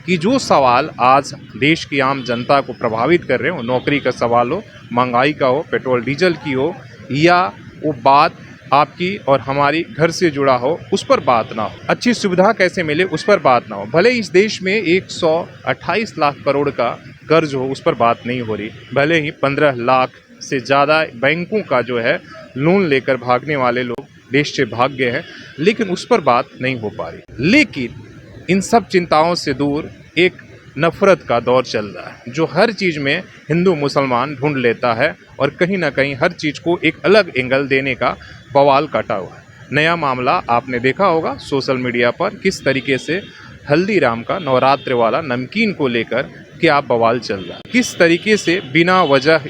कि जो सवाल आज देश की आम जनता को प्रभावित कर रहे हो, नौकरी का सवाल हो, महंगाई का हो, पेट्रोल डीजल की हो, या वो बात आपकी और हमारी घर से जुड़ा हो, उस पर बात ना हो, अच्छी सुविधा कैसे मिले उस पर बात ना हो, भले इस देश में 128 लाख करोड़ का कर्ज हो उस पर बात नहीं हो रही, भले ही 15 लाख से ज़्यादा बैंकों का जो है लोन लेकर भागने वाले लोग देश से भाग गए हैं, लेकिन उस पर बात नहीं हो पा रही। लेकिन इन सब चिंताओं से दूर एक नफ़रत का दौर चल रहा है, जो हर चीज़ में हिंदू मुसलमान ढूंढ लेता है और कहीं ना कहीं हर चीज़ को एक अलग एंगल देने का बवाल काटा हुआ है। नया मामला आपने देखा होगा सोशल मीडिया पर, किस तरीके से हल्दीराम का नवरात्र वाला नमकीन को लेकर क्या बवाल चल रहा है, किस तरीके से बिना वजह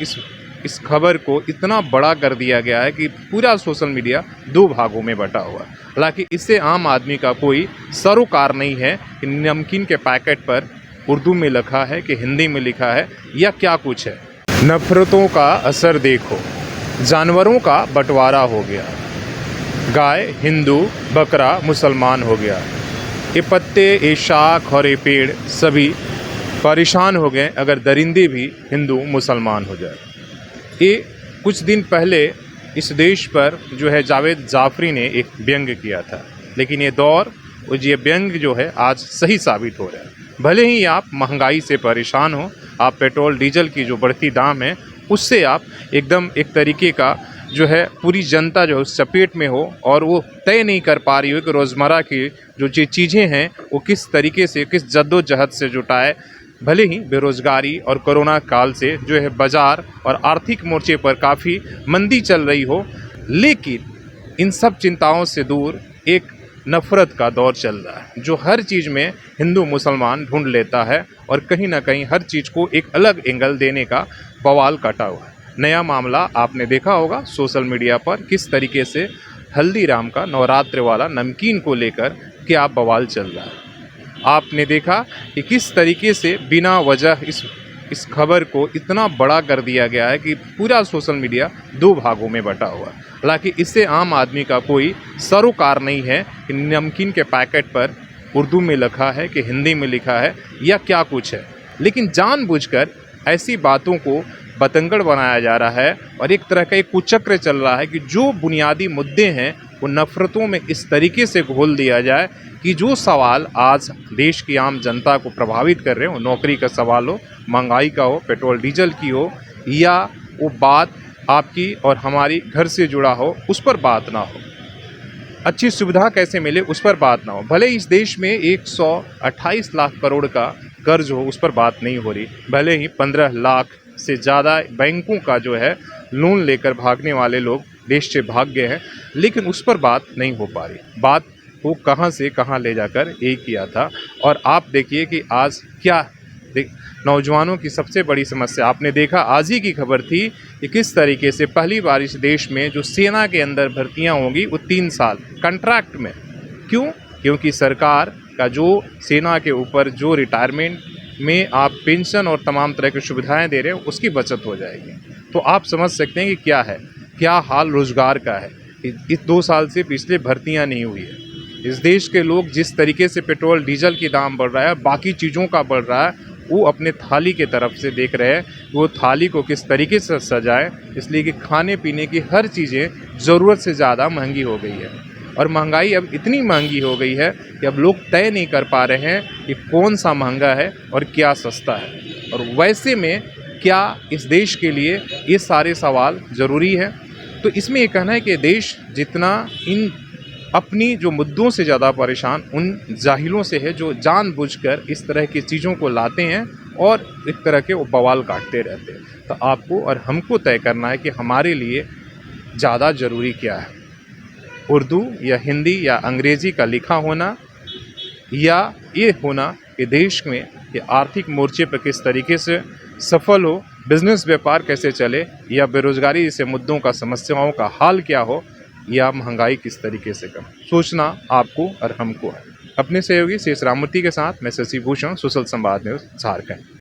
इस खबर को इतना बड़ा कर दिया गया है कि पूरा सोशल मीडिया दो भागों में बटा हुआ है। हालांकि इससे आम आदमी का कोई सरोकार नहीं है कि नमकीन के पैकेट पर उर्दू में लिखा है कि हिंदी में लिखा है या क्या कुछ है। नफरतों का असर देखो, जानवरों का बंटवारा हो गया, गाय हिंदू बकरा मुसलमान हो गया, ये पत्ते ये शाख और ये पेड़ सभी परेशान हो गए अगर दरिंदे भी हिंदू मुसलमान हो जाए। ये कुछ दिन पहले इस देश पर जो है जावेद जाफरी ने एक व्यंग किया था, लेकिन ये व्यंग जो है आज सही साबित हो रहा है। भले ही आप महंगाई से परेशान हो, आप पेट्रोल डीजल की जो बढ़ती दाम है उससे आप एकदम एक तरीके का जो है पूरी जनता जो उस चपेट में हो और वो तय नहीं कर पा रही हो कि रोज़मर्रा की जो चीज़ें हैं वो किस तरीके से किस जद्दोजहद से जुटाए। भले ही बेरोज़गारी और कोरोना काल से जो है बाज़ार और आर्थिक मोर्चे पर काफ़ी मंदी चल रही हो, लेकिन इन सब चिंताओं से दूर एक नफ़रत का दौर चल रहा है, जो हर चीज़ में हिंदू मुसलमान ढूंढ लेता है और कहीं ना कहीं हर चीज़ को एक अलग एंगल देने का बवाल काटा हुआ है। नया मामला आपने देखा होगा सोशल मीडिया पर, किस तरीके से हल्दीराम का नवरात्र वाला नमकीन को लेकर क्या बवाल चल रहा है। आपने देखा कि किस तरीके से बिना वजह इस खबर को इतना बड़ा कर दिया गया है कि पूरा सोशल मीडिया दो भागों में बटा हुआ है। हालांकि इससे आम आदमी का कोई सरोकार नहीं है कि नमकीन के पैकेट पर उर्दू में लिखा है कि हिंदी में लिखा है या क्या कुछ है, लेकिन जानबूझकर ऐसी बातों को बतंगड़ बनाया जा रहा है और एक तरह का एक कुचक्र चल रहा है कि जो बुनियादी मुद्दे हैं वो नफ़रतों में इस तरीके से घोल दिया जाए कि जो सवाल आज देश की आम जनता को प्रभावित कर रहे हो, नौकरी का सवाल हो, महंगाई का हो, पेट्रोल डीजल की हो, या वो बात आपकी और हमारी घर से जुड़ा हो, उस पर बात ना हो, अच्छी सुविधा कैसे मिले उस पर बात ना हो, भले इस देश में 128 लाख करोड़ का कर्ज हो उस पर बात नहीं हो रही, भले ही 15 लाख से ज़्यादा बैंकों का जो है लोन लेकर भागने वाले लोग देश से भाग गए हैं, लेकिन उस पर बात नहीं हो पा रही। बात वो कहां से कहां ले जाकर एक किया था। और आप देखिए कि आज क्या नौजवानों की सबसे बड़ी समस्या आपने देखा, आज ही की खबर थी कि किस तरीके से पहली बार इस देश में जो सेना के अंदर भर्तियां होंगी वो 3 साल कॉन्ट्रैक्ट में। क्यों? क्योंकि सरकार का जो सेना के ऊपर जो रिटायरमेंट में आप पेंशन और तमाम तरह की सुविधाएं दे रहे हो उसकी बचत हो जाएगी। तो आप समझ सकते हैं कि क्या हाल रोज़गार का है। इस 2 साल से पिछले भर्तियां नहीं हुई है। इस देश के लोग जिस तरीके से पेट्रोल डीजल की दाम बढ़ रहा है, बाकी चीज़ों का बढ़ रहा है, वो अपने थाली के तरफ से देख रहे हैं वो थाली को किस तरीके से सजाएं, इसलिए कि खाने पीने की हर चीज़ें ज़रूरत से ज़्यादा महंगी हो गई है। और महंगाई अब इतनी महंगी हो गई है कि अब लोग तय नहीं कर पा रहे हैं कि कौन सा महंगा है और क्या सस्ता है। और वैसे में क्या इस देश के लिए ये सारे सवाल ज़रूरी है? तो इसमें ये कहना है कि देश जितना इन अपनी जो मुद्दों से ज़्यादा परेशान उन जाहिलों से है जो जानबूझकर इस तरह की चीज़ों को लाते हैं और एक तरह के वो बवाल काटते रहते हैं। तो आपको और हमको तय करना है कि हमारे लिए ज़्यादा ज़रूरी क्या है, उर्दू या हिंदी या अंग्रेज़ी का लिखा होना, या ये होना कि देश में ये आर्थिक मोर्चे पर किस तरीके से सफल हो, बिज़नेस व्यापार कैसे चले, या बेरोज़गारी जैसे मुद्दों का समस्याओं का हाल क्या हो, या महंगाई किस तरीके से कम। सोचना आपको और हमको है। अपने सहयोगी शेष राममूर्ति के साथ मैं शशि भूषण, सोशल संवाद न्यूज़ झारखंड।